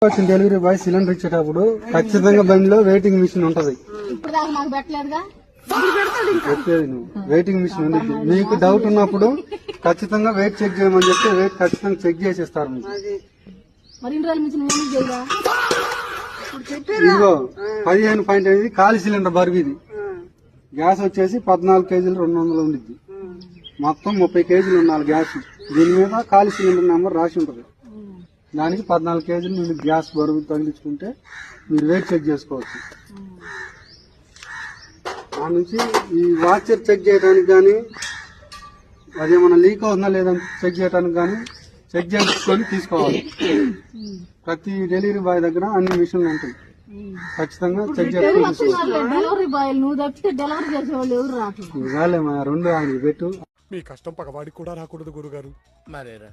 వచ్చిన delivery boy cylinder ఇచ్చేటప్పుడు ఖచ్చితంగా బండిలో వెయిటింగ్ మిషన్ ఉంటది. చెప్పేది నువ్వు వెయిటింగ్ మిషన్ ఉంది. మీకు డౌట్ ఉన్నప్పుడు ఖచ్చితంగా వెయిట్ చెక్ చేయమని చెప్తే వెయిట్ ఖచ్చితంగా చెక్ చేసేస్తారు మీకు. ఇదిగో 15.8 ఖాళీ సిలిండర్ బరువు. ఇది గ్యాస్ వచ్చేసి 14 కేజీలు 200 ఉండిద్ది. మొత్తం 30 కేజీలు ఉండాలి గ్యాస్. దీని మీద ఖాళీ సిలిండర్ నెంబర్ రాసి ఉంటది. దానికి 14 కేజీలు నుండి గ్యాస్ బరువు తగిలించుకుంటే మీరు వెయిట్ చెక్ చేసుకోవచ్చు. ఆ నుంచి ఈ వాచర్ చెక్ చేయడానికి కానీ అదేమన్నా లీక్ అవుతుందా లేదని చెక్ చేయడానికి కానీ చెక్ చేసుకొని తీసుకోవాలి. ప్రతి డెలివరీ బాయ్ దగ్గర అన్ని మిషన్లు ఉంటాయి. ఖచ్చితంగా చెక్ చేసుకొని ఇవాళ రెండు ఆయన పెట్టు. మీ కష్టం పగవాడికి కూడా రాకూడదు గురుగారు. మరేరా